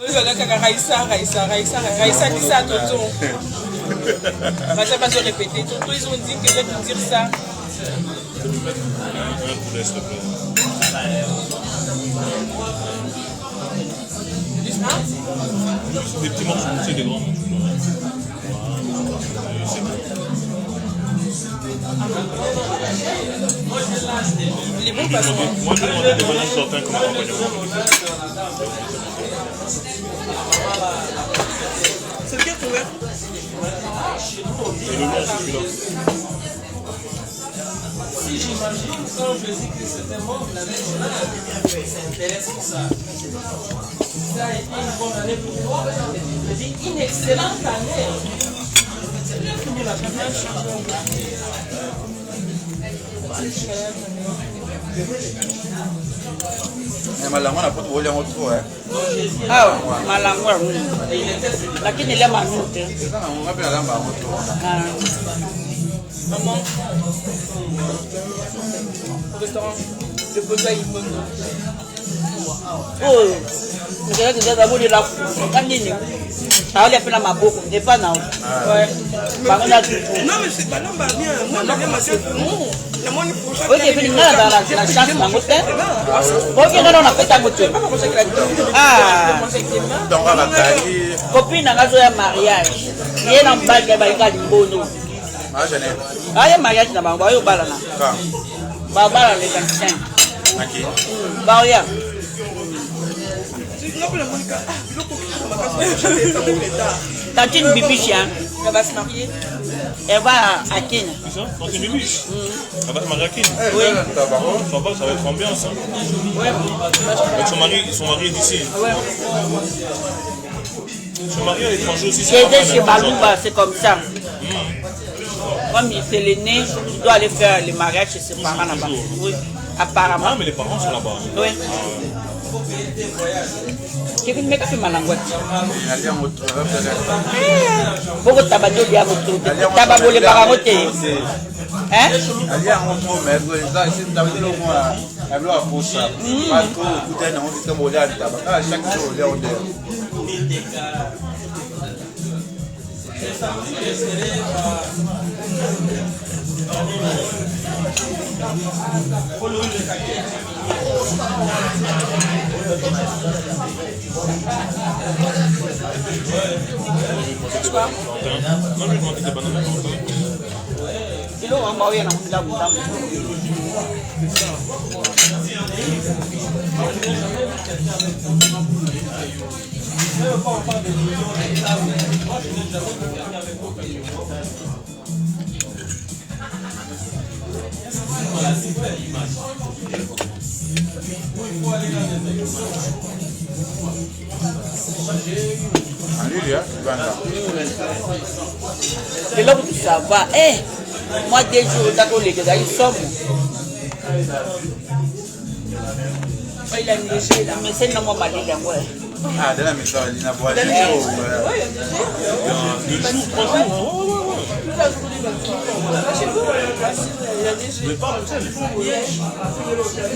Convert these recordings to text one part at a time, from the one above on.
Raïssa dit ça à Toto. Raïssa va se répéter. Toto, ils ont dit que je vais te dire ça. Des petits morceaux, c'est des grands morceaux. Les bons passants. Moi, je demande des bananes sortant comme accompagnement. C'est lequel ton verre? Et le long, c'est celui-là. Si j'imagine, quand je dis que c'était bon, la même chose, c'est intéressant ça. Ça a été une bonne année pour toi. Je dis une excellente année. C'est bien fini la première chanson. Malango na poto olia moto eh. Ah, malango. Lakini ile manute. Sasa na ngapi na lamba moto. Maman. Au restaurant. Le posa il faut. Oh. Ndio ndio zabuli la kanini. Taole apena maboko, n'est pas nao. Ouais. Bangona tu. Non mais c'est pas non bah bien. Moi j'aime bien ma sœur. La moine prochaine. OK, fini la chance na moto. OK, non na peta moto. Ah. Donc on va tailler. Copine na ngazo ya mariage. Yé na mbali ba ika limbono. Ah je n'ai. Ah ya mariage na bango yo bala na. Quand? Ba bala le 25. OK. Ba ya. Tantine Bibiche, Elle va se marier. elle va à Kenya. C'est ça? Quand c'est Bibiche? Elle va se marier à Kin. Oui. Ça va être ambiance. Hein. Donc son mari est d'ici. Son mari à l'étranger aussi. J'ai été chez Balouba, c'est comme ça. Comme il fait l'aîné, il doit aller faire le mariage chez ses parents là-bas. Oui, apparemment. Ah, mais les parents sont là-bas. Oui. Kevin meka pe malangwa. Alia moto. Boko tabajo dia moto. Tababole baramote. Hein? Alia moto mais ça c'est tabilo moi. Ablo aposa. Pas trop écouter na on dit que molia tabaka chaque jour là on dit. Non, je lui demande des bananes. Ilo ambao yana munda munda. Et là, ça va. Eh, moi, des jours, d'accord, les gars, ils sont. Il a négé là, mais c'est non, moi, mal dit, ouais. Ah, de la maison, il n'a pas de Deux jours, 3 jours.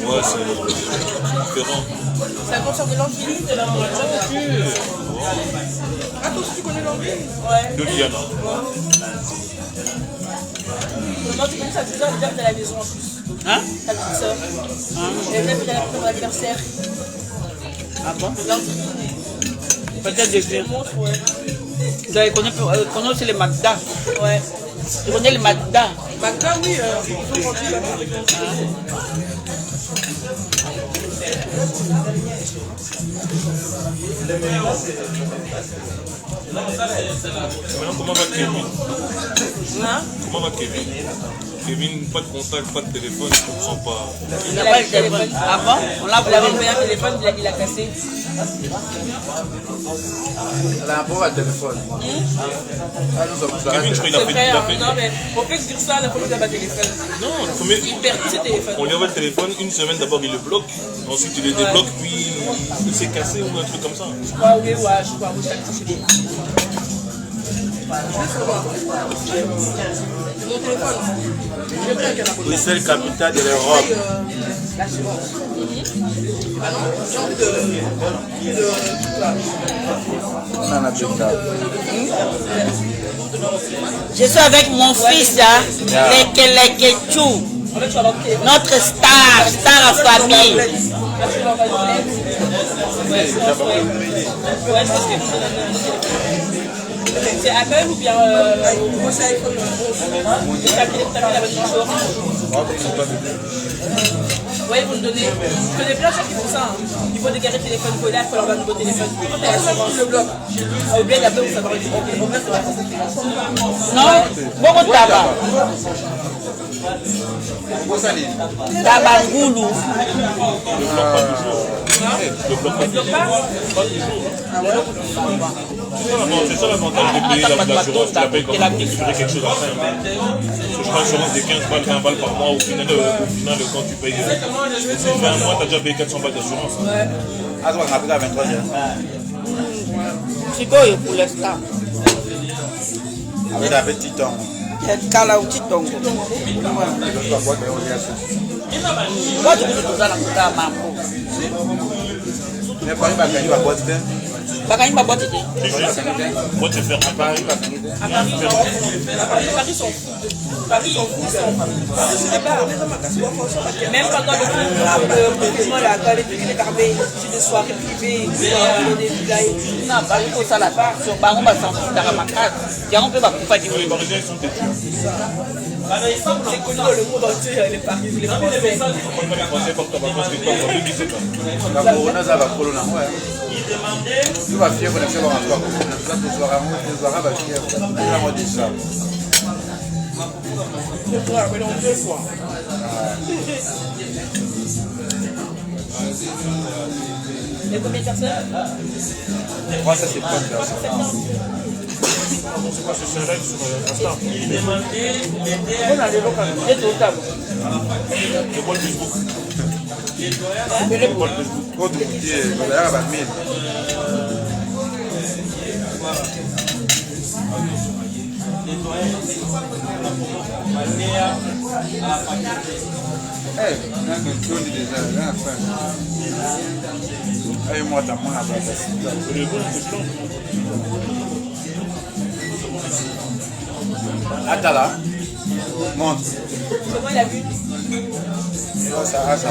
Ouais, c'est différent. C'est un concert de l'Anguille. Ah, toi aussi tu connais l'Anguille? Ouais. De Liana. Maintenant tu connais sa petite soeur, elle vient de la maison en plus. Hein? Ta petite soeur. Elle vient de la anniversaire. Ah bon? Peut-être des filles. Ouais. Tu connais aussi les Magda. Ouais. Tu connais les Magda? Magda, oui, ils sont rendus là-bas. Maintenant, comment va Kevin? Hein? Comment va Kevin? Kevin, pas de contact, pas de téléphone, je ne comprends pas. Il n'a pas le téléphone. Ah bon? On l'a Il avait envoyé un téléphone, il a cassé. Elle a un pauvre téléphone. Kevin, je crois qu'il a fait. Non, mais on peut dire ça, la première fois téléphone. Non, il perd ses téléphones. On lui envoie le téléphone, une semaine d'abord il le bloque, ensuite il le débloque, puis il s'est cassé ou un truc comme ça. Je crois, oui, ouais, je crois, oui, chaque Mon téléphone. Bruxelles, capitale de l'Europe. Je suis avec mon fils, hein, Lekelekechou, notre star en famille. C'est Apple ou bien moi c'est iPhone 11. Oui, vous le donnez. Je connais plein de gens qui font ça. Hein. Il faut dégager le téléphone volé, il faut leur donner un nouveau téléphone. Quand tu as l'assurance, le bloc. Au bled, après, vous savez. Non, beaucoup de tabac. Tabac goulou. C'est ça l'avantage des pays d'assurance, tu la payes quand tu fais quelque chose après. Parce que je prends l'assurance des 15 balles, 20 balles par mois, au final quand tu payes, si tu fais un mois, tu as déjà payé 400 balles d'assurance. Ah, tu vas rappeler à 23h. C'est quoi pour l'instant? Avec un petit temps. Kala ou Titongo. Moi, je suis dans la mambo. Mais Paris va gagner la boîte. Bakani ma boîte idée. Moi, tu fais à Paris. Paris sont fous. Paris sont fous. Même pendant le confinement, là, les carbés, c'est des soirées privées, des villages. Non, Paris, il faut ça là-bas. Sur Baron, on va s'en foutre dans ma case. Il y a un peu de Les Parisiens, ils sont têtus. C'est connu dans le monde entier, les Parisiens. Les Français. Pourquoi les Français portent ta vacances quelque part en 2017 ans? La corona, ça va prendre ouais. Tu vas fier, on a fait voir un soir. Les Arabes va fier. On a dit ça. Deux fois. Il y a combien de personnes? Moi, ça c'est pas de personnes. C'est quoi, c'est un live sur Insta? On a les locaux. C'est au table. C'est quoi le Facebook? Quand tu dis, on va avoir 1000. Moi, t'as moins à attends là, montre. Comment il a vu? Ça a ça.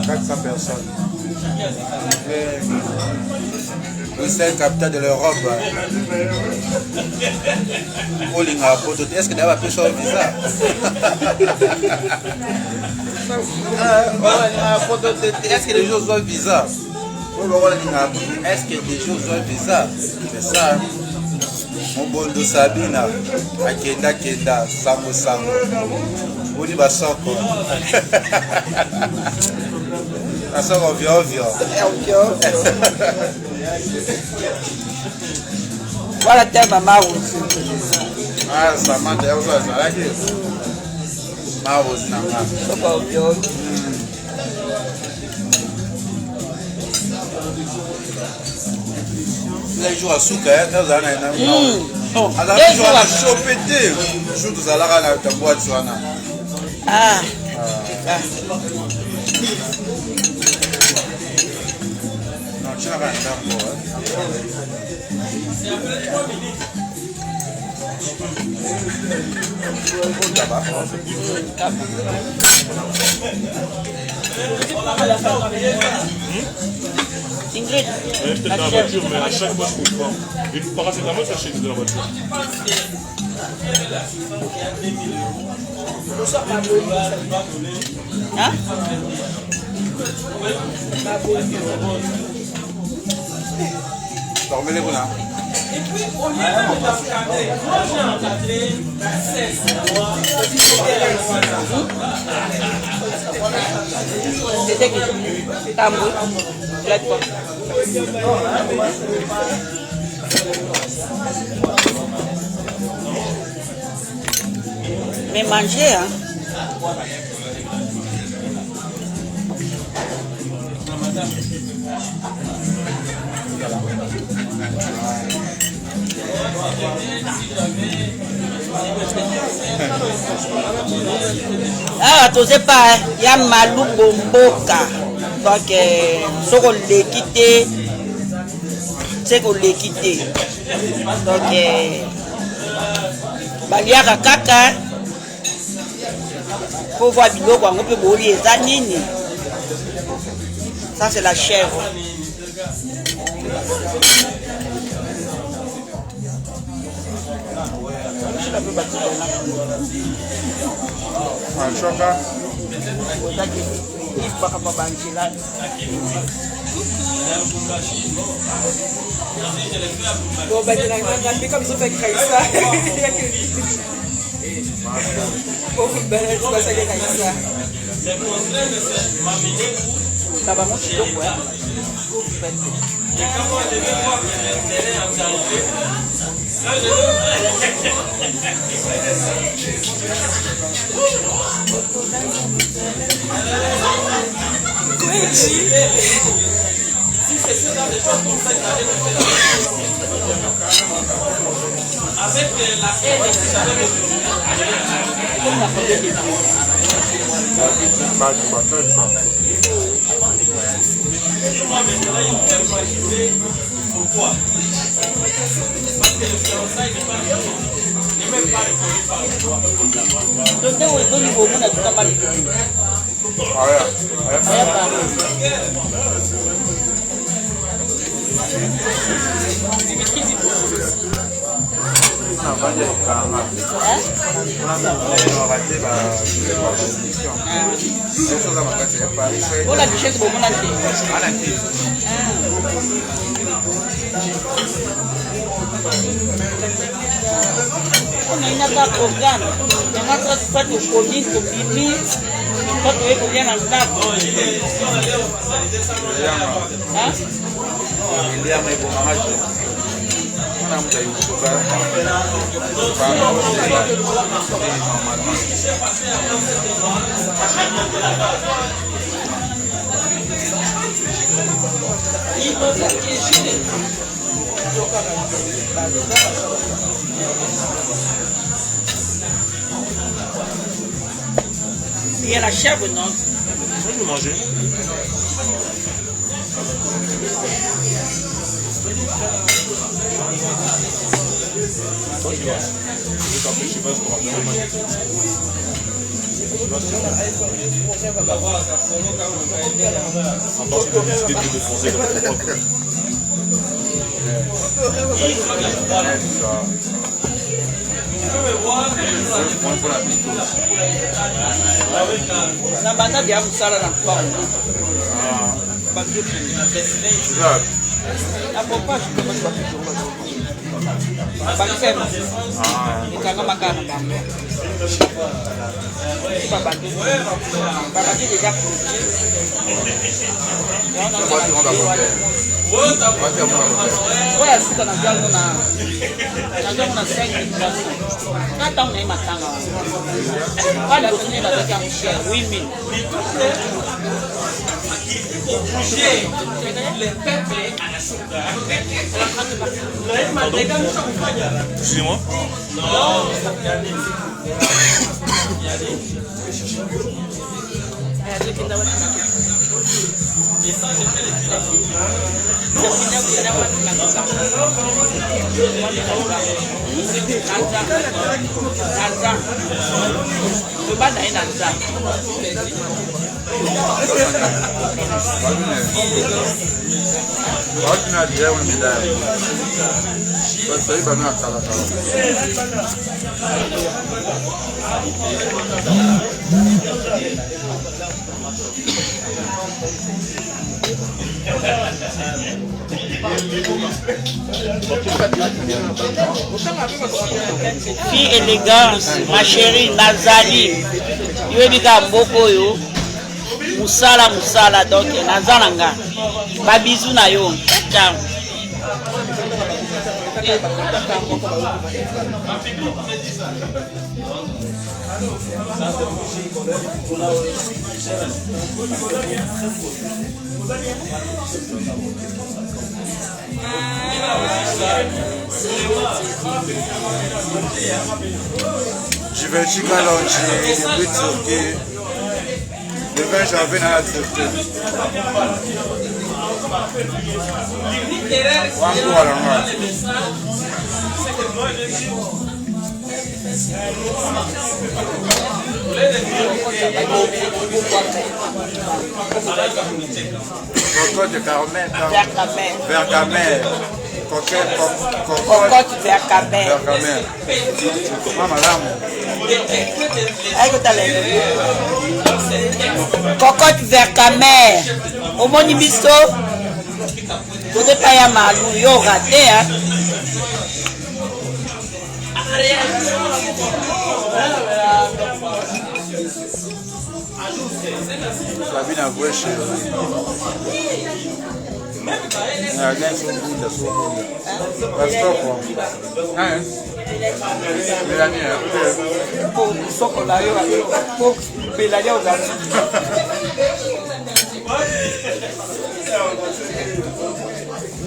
400 personnes. Bruxelles, capitale de l'Europe. Est-ce que d'avoir pu changer visa? Est-ce que les gens ont un visa? Est-ce que les gens ont un visa? C'est ça. Mon bon de Sabina, Akenda, Sango. Boni Basoko. Basoko ovio. Voilà, t'es maman aussi. Ah, ça m'a dit, ça a dit. Ma aussi, non. Les jours à souka, elles en ont. Alors, les jours à choper, jour de Zalara, la boîte, Ah. non, tu n'as pas un temps. Ingrid. Peut-être dans la voiture, mais à chaque fois je comprends. Une paracétamol, ça chez dans la voiture. Hein? Dormez-les-vous là. C'était qui? Tambour. Tu l'as dit quoi? Mais manger, hein? Ah, tu sais pas, il y a Malou Bomboka. Donc, ce qu'on l'a quitté, c'est qu'on l'a quitté. Donc, il y a Kaka. Pour voir Biloko, on peut mourir les années. Ça, c'est la chèvre. Bon, bah, il comme ils ont fait créer ça. Bon, ben, tu vas ça créer ça. Ça va monter donc, ouais. Et quand on devait voir l'intérêt en qualité, là, si c'est ce genre de choses qu'on fait, avec la haine, vous savez, pourquoi? Parce que le fiançailles n'est même pas reconnu par le droit. Oh, la bichette, bon, on a dit. On a une attaque organe. On a fait le colis, le bimi. Quand tu es combien dans le sac? Il y a la chèvre, non? Je peux manger. Toi, tu vas. Je vais t'appeler, je sais pas, je te rappelle. En tant que tu as décidé de te défoncer comme ça. Na banda de almoçar na pau. A poupa que mais para a bancena. E caga macana também. Para bater de já. Olha assim na jalo na segue. Cada nem matanga. Olha a menina da Jamshia, women. Excusez-moi. Fille élégance, ma chérie Nazali. Yo bika mboko yo. Musala donc nazalanga. Ba bisou na yo. Ciao. Je vais chic à l'enjeu, le but turquie. Le 20 janvier dans la Turquie. Wangu à l'envers. Cocotte de Carmel. Vergamel. Cocotte Vergamel. Vergamel. Madame. Cocotte Vergamel. Au Monibiso. Vous n'êtes pas à Malou, il y aura raté. La vie n'a pas chez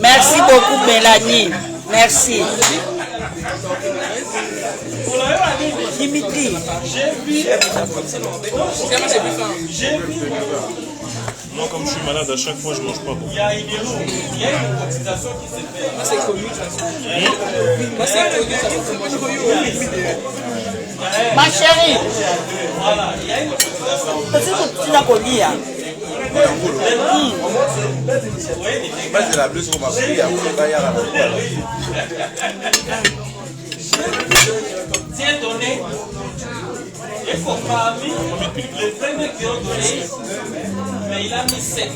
Merci beaucoup, Mélanie. Merci. Dimitri. Moi, comme je suis malade, à chaque fois, je mange pas beaucoup. Il y a une cotisation qui se fait. Moi, c'est connu, de toute façon. Moi, c'est connu, ça fait moi, Ma chérie. Voilà, il y a une cotisation. Tu n'as pas dit. c'est la blesse qu'on m'a pris, après, il y a la Tiens, donné. Il faut pas mis le premier qui ont donné, mais il a mis 7.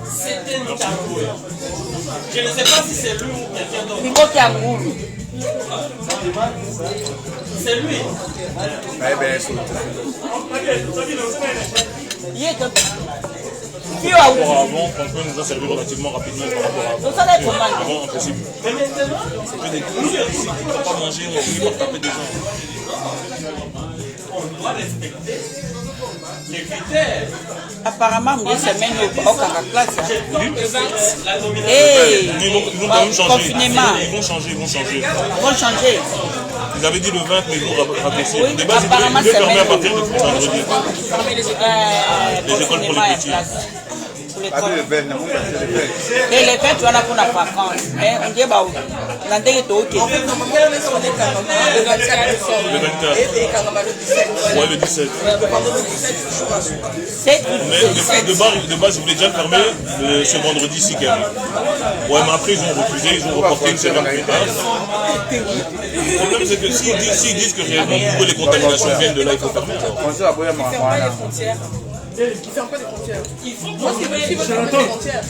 C'était une tambouille. Je ne sais pas si c'est lui ou quelqu'un d'autre. C'est lui. Avant, franchement, il nous a servi relativement rapidement par rapport à avant, en principe. C'était des coups ici qui ne peuvent pas manger, on finit par taper des gens. On doit respecter les critères. Apparemment, une semaine au classe. La nomination. Hey, Ils vont quand même changer. confinement. Ils vont changer. Ils vont changer. Ils avaient dit le 20, mais ils vont rabaisser. Oui, De base, apparemment, ils devaient fermer à c'est partir de vendredi. Les écoles pour les petits. Et les fêtes, tu vas là pour la vacance. Mais on dit, bah, on a dit que ok. En fait, normalement, le 24 décembre. Le 24. Et Kangaba le 17. Ouais, le 17. Pendant le 17, je joue à Souka. Mais de base, ils voulaient déjà le fermer ce vendredi-ci qui arrive. Ouais, mais après, ils ont refusé, ils ont reporté une semaine plus tard. Le problème, c'est que s'ils disent que réellement toutes les contaminations viennent de là, il faut fermer. Qui ferme pas les frontières. Qui ferme pas les frontières. Moi, ce qui veut dire fermer les frontières.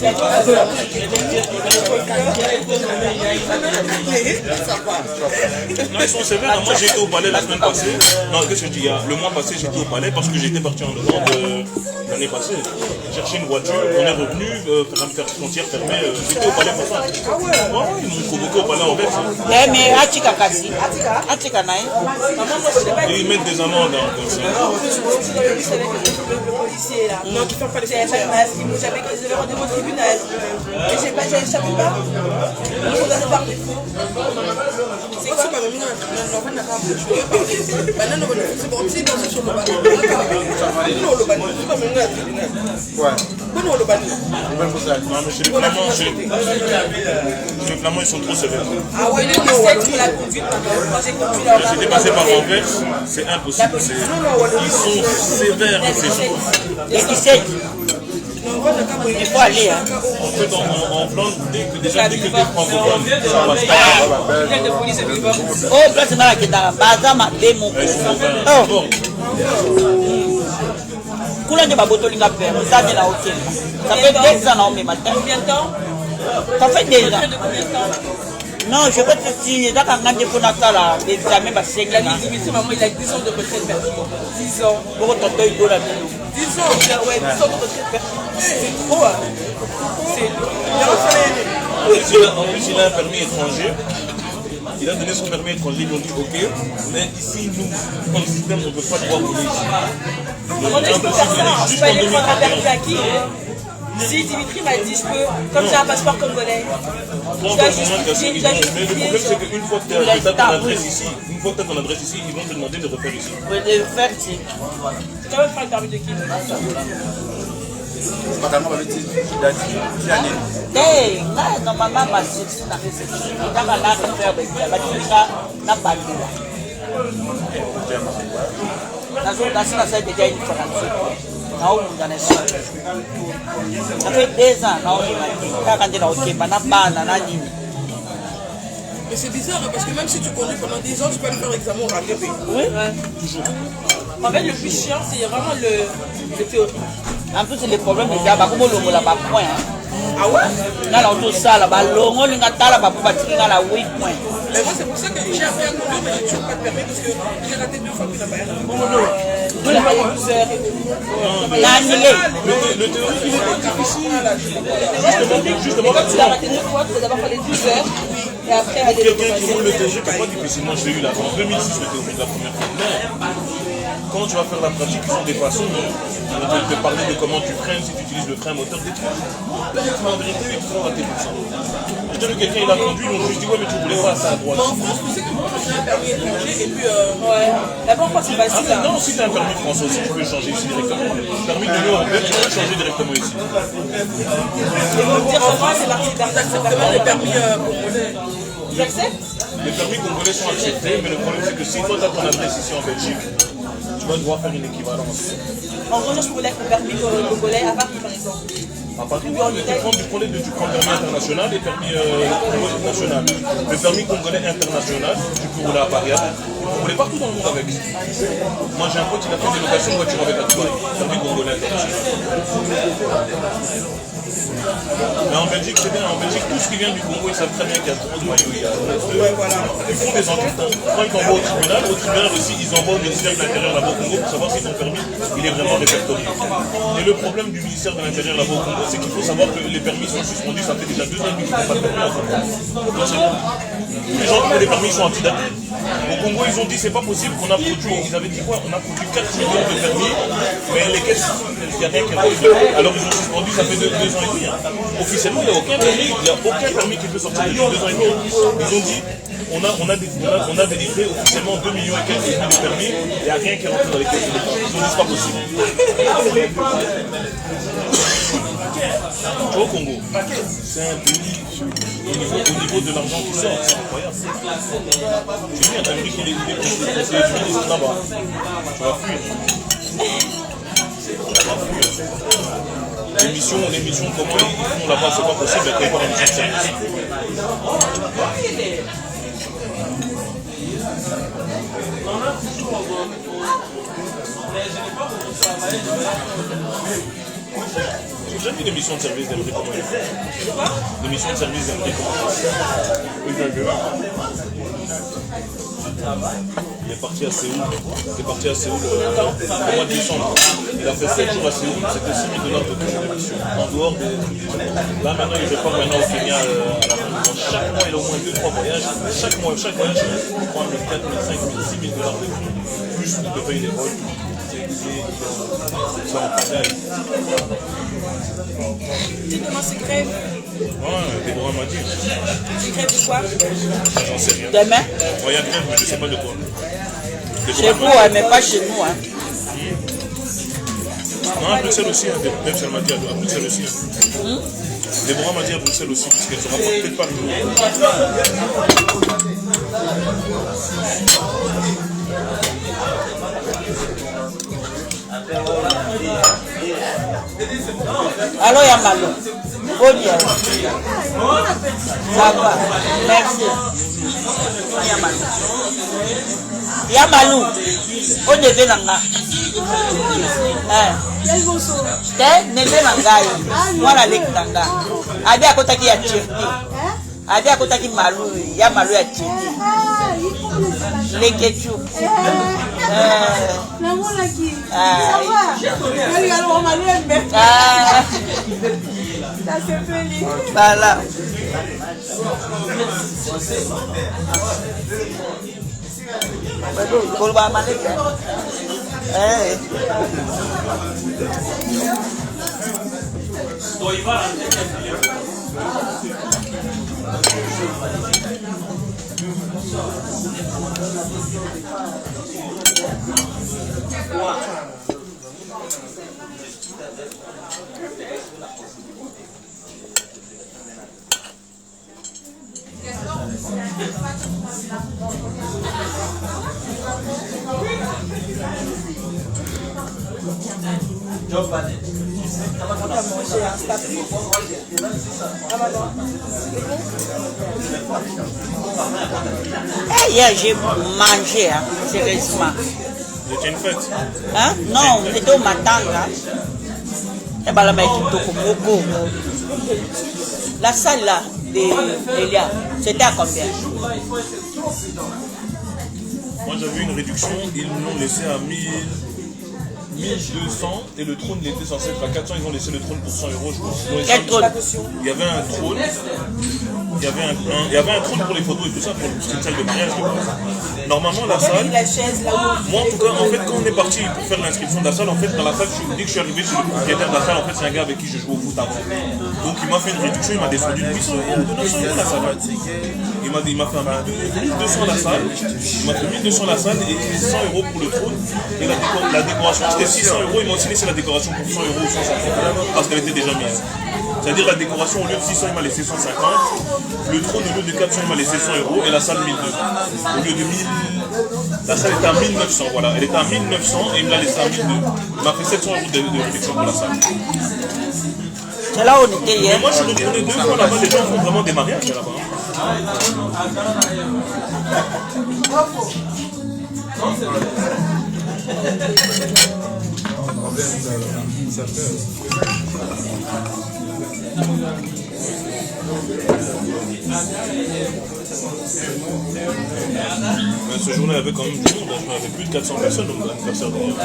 Non, ils sont sévères. Moi, j'ai été au palais la semaine passée. Non, qu'est-ce que je dis? Le mois passé, j'étais au palais parce que j'étais parti en Hollande l'année passée. Chercher une voiture, on est revenu, faire frontière fermée. J'étais au palais pour ça. Ah ouais? Ils m'ont convoqué au palais en Verse. Mais Atika Kasi. Atika Naï. Et ils mettent des amendes comme ça. Non, qui ferme pas les frontières. J'avais rendez-vous au tribunal. Et j'ai pas échappé pas. Il faut donner par défaut. C'est quoi ça? Non, mais chez les Flamands, ils sont trop sévères. Ah ouais, le 17 pour la conduite, quand j'ai conduit là. J'étais passé par Anvers, c'est impossible. Ils sont sévères, ces gens. Les 17. Il faut aller. Hein. En fait, en Flandre, dès que t'es francophone, ça passe pas. Oh, place dans la Kédara. Bazama, démon. Oh. Couleur de baboto linga père. Ça, c'est la hôtel. Ça fait 2 ans, mais matin. Combien de temps? Ça fait 2 ans. De combien de temps? Non, je peux te signer. Là, quand on a pour Natala, l'examen va se Il a dit, maman, il a 10 ans de retraite, 10 ans. pour ton deuil de la vie. 10 ans. Ouais, 10 ans de retraite permis. C'est trop. C'est En plus, il a un permis étranger. Il a donné son permis étranger. Ils ont dit ok, mais ici, nous, dans le système, on ne peut pas te voir rouler ici. Comment est-ce que je peux faire ça? Je peux aller prendre un permis à qui? Si Dimitri m'a dit, je peux, comme j'ai un passeport congolais. Mais le problème, c'est qu'une fois que tu as ton adresse ici, ils vont te demander de refaire ici. Oui, de faire ici. Tu vas faire le permis de qui? Hey, normalement, ma sexy n'a pas sexy. Il y a un art de faire avec la bâtiment, n'a pas de là. La zone d'asile, ça a déjà une formation. Ça fait 2 ans, Mais c'est bizarre parce que même si tu conduis pendant 10 ans, tu peux aller faire l'examen au rattrapé. oui, Toujours. En fait, le plus chiant, c'est vraiment le théorie. en plus, c'est le problème de Daba, comme on l'a pas point. Ah ouais? Là, on tout ça, là, on a la 8 points. Mais moi, c'est pour ça que j'ai appris à conduire, mais j'ai toujours pas de permis parce que j'ai raté 2 fois qu'il n'a pas été. Il a payé 12 heures et tout. Le théorie, il est pas difficile. Justement, Quand tu l'as raté 2 fois, tu dois d'abord faire les 12 heures et après aller le quelqu'un qui roule le TG, c'est pas difficile. Moi, je l'ai eu là en 2006, le théorie de la première fois. Mais quand tu vas faire la pratique, ils ont des façons de te parler de comment tu freines, si tu utilises le frein moteur, des trucs. Là, en vérité, ils te font rater pour ça. J'ai vu quelqu'un, il a conduit, ils ont juste dit ouais, mais tu voulais pas ça à droite. Mais en France, tu sais que moi, j'ai un permis étranger et puis ouais. D'abord, quand c'est facile. Non, si tu as un permis français aussi, tu peux changer ici directement. Permis de l'Union européenne, tu peux changer directement ici. Ils vont me dire que moi, c'est marqué d'accepter même les permis congolais. J'accepte? Les permis congolais sont acceptés, mais le problème c'est que si toi tu as ton adresse ici en Belgique, tu vas devoir faire une équivalence. En gros, je pourrais être le permis congolais à Paris, par exemple. À partir du permis international et permis national. Le permis congolais international, tu peux rouler à Paris. Tu peux rouler partout dans le monde avec. Moi j'ai un pote qui a fait des locations de voiture avec un permis congolais international. Mais en Belgique, c'est bien. En Belgique, tout ce qui vient du Congo, ils savent très bien qu'il y a trop de maillots. Ils font des enquêtes. Quand ils t'envoient au tribunal aussi, ils envoient au ministère de l'Intérieur là-bas au Congo pour savoir si ton permis il est vraiment répertorié. Et le problème du ministère de l'Intérieur là-bas au Congo, c'est qu'il faut savoir que les permis sont suspendus. Ça fait déjà 2 ans qu'ils n'ont pas de permis en Congo. Les gens qui ont des permis sont antidatés. Au Congo, ils ont dit c'est pas possible qu'on a produit. Ils avaient dit quoi? On a produit 4 millions de permis, mais les caisses, il n'y a rien qui est produit. Alors ils ont suspendu, ça fait 2 ans et demi. Officiellement, il n'y a aucun permis qui peut sortir depuis 2 ans et demi. Ils ont dit on a délivré officiellement 2 millions et quelques de permis, il n'y a rien qui est rentré dans les caisses de l'État. Ils ont dit c'est pas possible. Tu vois, au Congo, c'est un pays au niveau de l'argent qui sort, c'est incroyable. J'ai vu un Amérique qui est conseiller du ministre là-bas. Tu vas fuir. L'émission, comment ils font là-bas, c'est pas possible d'être encore une émission de service. J'ai jamais vu l'émission de service d'Amérique comment elle fait. L'émission de service d'Amérique comment elle fait. Il est parti à Séoul. Il est parti à Séoul au mois de décembre. Il a fait 7 jours à Séoul. C'était $6 000 de toute l'émission. En dehors des. Là maintenant, il repart maintenant au Kenya à la fin du mois. Chaque mois, il a au moins 2-3 voyages. Chaque voyage, il prend 1 000, 4 000, 5 000, $6 000 de prix. Plus il te paye les vols. C'est en pagaille. Tu comment c'est grève? Ouais, Déborah m'a dit. C'est grève de quoi? J'en sais rien. Demain? Il y a grève, mais je ne sais pas de quoi. Chez vous, ouais, mais pas chez nous. Hein. Non, à Bruxelles aussi, hein. Bruxelles m'a dit à Bruxelles aussi. Hein. Déborah m'a dit à Bruxelles aussi, parce qu'elle ne se rapporte peut-être pas de nous. Allô, Yamalo. Bon dia. Ça va. Merci. Yamalo. Yamalo. On est venu là. Te nende na ngai. Mwana leki na ngai. Abi akotaki ya Turquie. Adi akotaki malu, ya malu ya chini. Les ketchup. Voilà. Hier j'ai mangé, hein, sérieusement. C'était une fête. Hein? Non, c'était au Matanga. Et bah là, la salle là, d'Elia, c'était à combien? Moi j'avais une réduction, ils l'ont laissé à 1200 et le trône il était censé être à 400, ils ont laissé le trône pour 100 euros je pense. Quel trône? Il y avait un trône, il y avait un trône pour les photos et tout ça, pour une salle de mariage je pense. Normalement la salle, moi en tout cas, en fait quand on est parti pour faire l'inscription de la salle, en fait dans la salle, dès que je suis arrivé chez le propriétaire de la salle, en fait c'est un gars avec qui je joue au foot avant. Donc il m'a fait une réduction, il m'a descendu de 800 euros, de 900 euros la salle. Il m'a fait 1200 la salle, il m'a fait 1200 la salle et 100 euros pour le trône. Et la décoration c'était 600 euros, il m'a aussi laissé la décoration pour 100 euros ou 150 parce qu'elle était déjà mise. C'est-à-dire la décoration au lieu de 600 il m'a laissé 150, le trône au lieu de 400 il m'a laissé 100 euros et la salle 1200. Au lieu de 1000, la salle était à 1900, voilà, elle était à 1900 et il me l'a laissé à 1200. Il m'a fait 700 euros de réduction pour la salle. C'est là où on était hier. Mais moi je suis retourné 2 fois là-bas, les gens font vraiment des mariages là-bas. Mais ce jour-là, il y avait quand même du monde, il y avait plus de 400 personnes au anniversaire d'ailleurs.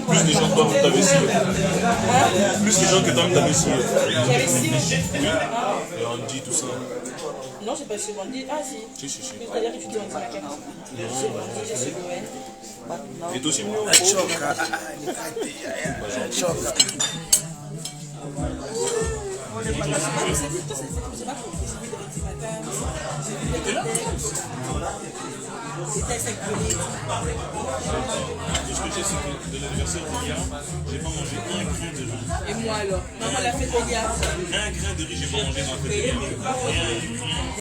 Plus des gens que toi, t'avais ici. Plus des gens que toi, t'avais ici. Oui. Et Andy, tout ça. Non, c'est pas sur Andy. Ah, si. Si. C'est-à-dire que tu dis Andy la carte. Et toi aussi, moi. C'était 5 minutes. Ce que j'ai, c'est que de l'anniversaire d'Elia, j'ai pas mangé un grain de riz. Et moi alors? Maman l'a fait de Un grain de riz, j'ai pas mangé dans la fête d'Elia. Rien.